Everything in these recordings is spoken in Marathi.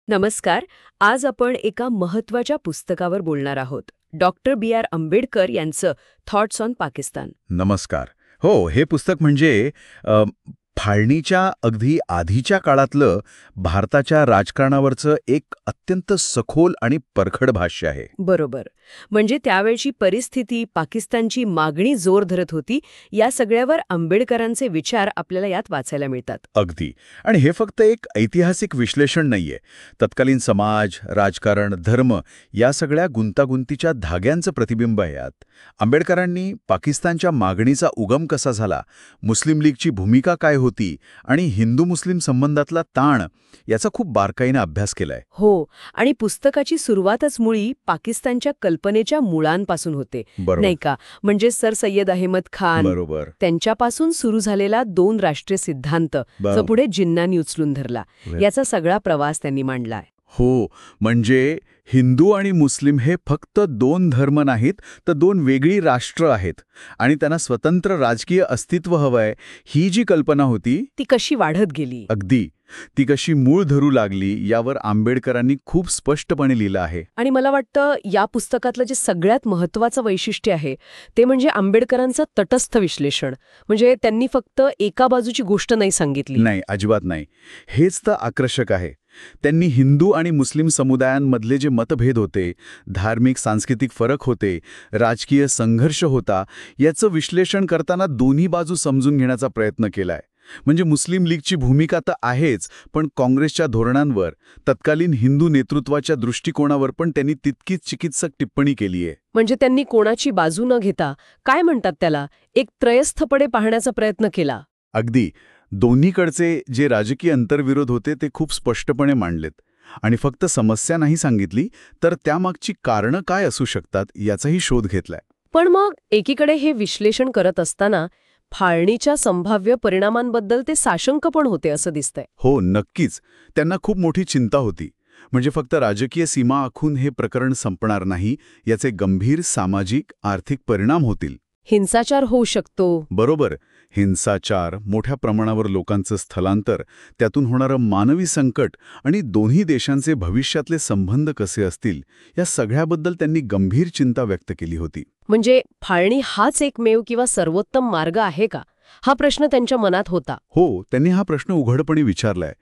नमस्कार. आज आपण एका महत्वाच्या पुस्तकावर बोलणार आहोत. Doctor B.R. आंबेडकर यांचं थॉट्स ऑन पाकिस्तान. नमस्कार. हो, हे पुस्तक म्हणजे फाळणीच्या अगदी आधीच्या काळातलं भारताच्या राजकारणावरचं एक अत्यंत सखोल आणि परखड भाष्य आहे. बरोबर. म्हणजे त्यावेळची परिस्थिती, पाकिस्तानची मागणी जोर धरत होती, या सगळ्यावर आंबेडकरांचे विचार आपल्याला यात वाचायला मिळतात. अगदी. आणि हे फक्त एक ऐतिहासिक विश्लेषण नाहीये. तत्कालीन समाज, राजकारण, धर्म या सगळ्या गुंतागुंतीच्या धाग्यांचं प्रतिबिंब आहे यात. आंबेडकरांनी पाकिस्तानच्या मागणीचा उगम कसा झाला, मुस्लिम लीगची भूमिका काय होती आणि हिंदू-मुस्लिम संबंधातला ताण याचा खूप बारकाईने अभ्यास केलाय. हो, आणि पुस्तकाची सुरुवातच मुळी पाकिस्तानच्या कल्पनेच्या मुळांपासून होते, बरोबर. नाही का? म्हणजे सर सय्यद अहमद खान, बरोबर. त्यांच्यापासून सुरू झालेला 2 राष्ट्रीय सिद्धांत, जो पुढे जिन्नांनी उचलून धरला, याचा सगळा प्रवास त्यांनी मांडलाय. हो, म्हणजे हिंदू आणि मुस्लिम हे फक्त 2 धर्म नाहीत, तर 2 वेगळी राष्ट्र आहेत आणि त्यांना स्वतंत्र राजकीय अस्तित्व हवंय, ही जी कल्पना होती ती कशी वाढत गेली, अगदी, ती कशी मूळ धरू लागली यावर आंबेडकरांनी खूप स्पष्टपणे लिहिलं आहे. आणि मला वाटतं या पुस्तकातलं जे सगळ्यात महत्त्वाचं वैशिष्ट्य आहे ते म्हणजे आंबेडकरांचं तटस्थ विश्लेषण. म्हणजे त्यांनी फक्त एका बाजूची गोष्ट नाही सांगितली. नाही, अजिबात नाही. हेच तर आकर्षक आहे. त्यांनी हिंदू आणि मुस्लिम समुदायांमधले जे मतभेद होते, धार्मिक सांस्कृतिक फरक होते, राजकीय संघर्ष होता, याचं विश्लेषण करताना दोन्ही बाजू समजून घेण्याचा प्रयत्न केलाय. म्हणजे मुस्लिम लीगची भूमिका तर आहेच, पण काँग्रेसच्या धोरणांवर, तत्कालीन हिंदू नेतृत्वाच्या दृष्टिकोनावर पण त्यांनी तितकीच चिकित्सक टिप्पणी केली आहे. म्हणजे त्यांनी कोणाची बाजू न घेता, काय म्हणतात त्याला, एक त्रयस्थपणे पाहण्याचा प्रयत्न केला. अगदी. दोन्हीकडचे जे राजकीय अंतर्विरोध होते ते खूप स्पष्टपणे मांडलेत आणि फक्त समस्या नाही सांगितली, तर त्यामागची कारणं काय असू शकतात याचाही शोध घेतलाय. पण मग एकीकडे हे विश्लेषण करत असताना फाळणीच्या संभाव्य परिणामांबद्दल ते साशंक पण होते असं दिसतंय. हो, नक्कीच. त्यांना खूप मोठी चिंता होती. म्हणजे फक्त राजकीय सीमा आखून हे प्रकरण संपणार नाही, याचे गंभीर सामाजिक, आर्थिक परिणाम होतील. हिंसाचार होऊ शकतो. बरोबर. हिंसाचार, मोठ्या प्रमाणावर लोकांचं स्थलांतर, त्यातून होणारं मानवी संकट आणि दोन्ही देशांचे भविष्यातले संबंध कसे असतील, या सगळ्याबद्दल त्यांनी गंभीर चिंता व्यक्त केली होती. म्हणजे फाळणी हाच एकमेव किंवा सर्वोत्तम मार्ग आहे का, हा प्रश्न त्यांच्या मनात होता. हो, त्यांनी हा प्रश्न उघडपणे विचारलाय.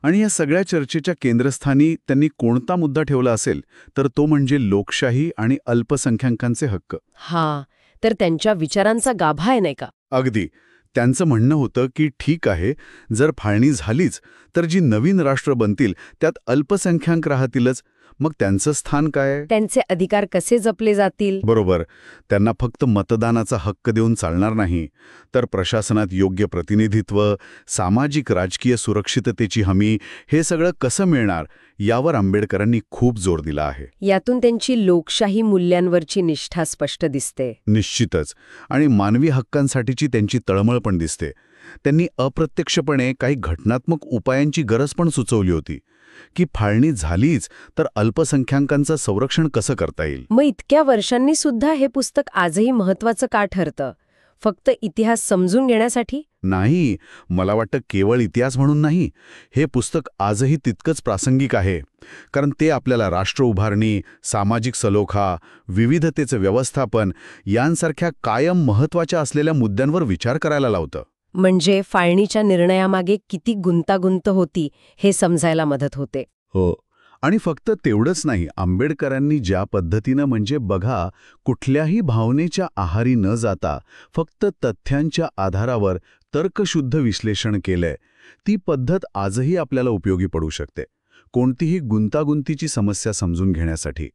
आणि या सगळ्या चर्चेच्या केंद्रस्थानी त्यांनी कोणता मुद्दा ठेवला असेल, तर तो म्हणजे लोकशाही आणि अल्पसंख्याकांचे हक्क. हा, तर त्यांच्या विचारांचा गाभा आहे, नाही का? अगदी. त्यांचं म्हणणं होतं की ठीक आहे, जर फाळणी झालीच तर जी नवीन राष्ट्र बनतील त्यात अल्पसंख्याक राहतीलच, मग त्यांचं स्थान काय? त्यांचे अधिकार कसे जपले जातील? बरोबर. त्यांना फक्त मतदानाचा हक्क देऊन चालणार नाही, तर प्रशासनात योग्य प्रतिनिधित्व, सामाजिक राजकीय सुरक्षिततेची हमी, हे सगळं कसं मिळणार यावर आंबेडकरांनी खूप जोर दिला आहे. यातून त्यांची लोकशाही मूल्यांवरची निष्ठा स्पष्ट दिसते. निश्चितच. आणि मानवी हक्कांसाठीची त्यांची तळमळ पण दिसते. त्यांनी अप्रत्यक्षपणे काही घटनात्मक उपायांची गरज पण सुचवली होती की फाळणी झालीच तर अल्पसंख्याकांचं संरक्षण कसं करता येईल. मग इतक्या वर्षांनी सुद्धा हे पुस्तक आजही महत्वाचं का ठरतं? फक्त इतिहास समजून घेण्यासाठी नाही, मला वाटतं केवळ इतिहास म्हणून नाही. हे पुस्तक आजही तितकंच प्रासंगिक आहे, कारण ते आपल्याला राष्ट्र उभारणी, सामाजिक सलोखा, विविधतेचं व्यवस्थापन यांसारख्या कायम महत्त्वाच्या असलेल्या मुद्द्यांवर विचार करायला लावतं. म्हणजे फाळणीच्या निर्णयामागे किती गुंतागुंत होती हे समजायला मदत होते. हो. आणि फक्त तेवढंच नाही, आंबेडकरांनी ज्या पद्धतीनं, म्हणजे बघा, कुठल्याही भावनेच्या आहारी न जाता फक्त तथ्यांच्या आधारावर तर्कशुद्ध विश्लेषण केलंय, ती पद्धत आजही आपल्याला उपयोगी पडू शकते कोणतीही गुंतागुंतीची समस्या समजून घेण्यासाठी.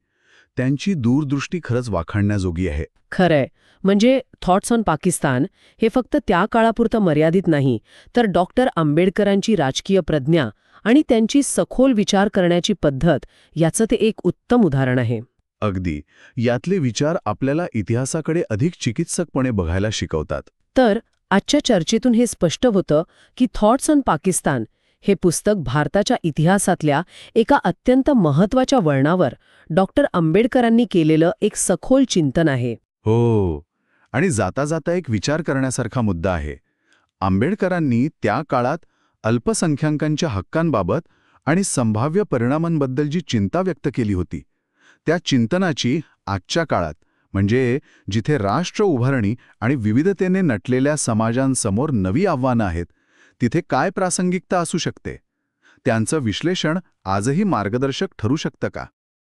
त्यांची दूरदृष्टी खरंच वाखाणण्याजोगी आहे. खरंय. म्हणजे थॉट्स ऑन पाकिस्तान हे फक्त त्या काळापुरतं मर्यादित नाही, तर डॉक्टर आंबेडकरांची राजकीय प्रज्ञा आणि त्यांची सखोल विचार करण्याची पद्धत याचं ते एक उत्तम उदाहरण आहे. अगदी. यातले विचार आपल्याला इतिहासाकडे अधिक चिकित्सकपणे बघायला शिकवतात. तर आजच्या चर्चेतून हे स्पष्ट होतं की थॉट्स ऑन पाकिस्तान हे पुस्तक भारताच्या इतिहासातल्या एका अत्यंत महत्त्वाच्या वळणावर डॉक्टर आंबेडकरांनी केलेलं एक सखोल चिंतन आहे. हो. आणि जाता जाता एक विचार करण्यासारखा मुद्दा आहे. आंबेडकरांनी त्या काळात अल्पसंख्याकांच्या हक्कांबाबत आणि संभाव्य परिणामांबद्दल जी चिंता व्यक्त केली होती त्या चिंतनाची आजच्या काळात, म्हणजे जिथे राष्ट्र उभारणी आणि विविधतेने नटलेल्या समाजांसमोर नवी आव्हानं आहेत, तिथे काय प्रासंगिकता असू शकते? त्यांचं विश्लेषण आजही मार्गदर्शक ठरू शकतं का?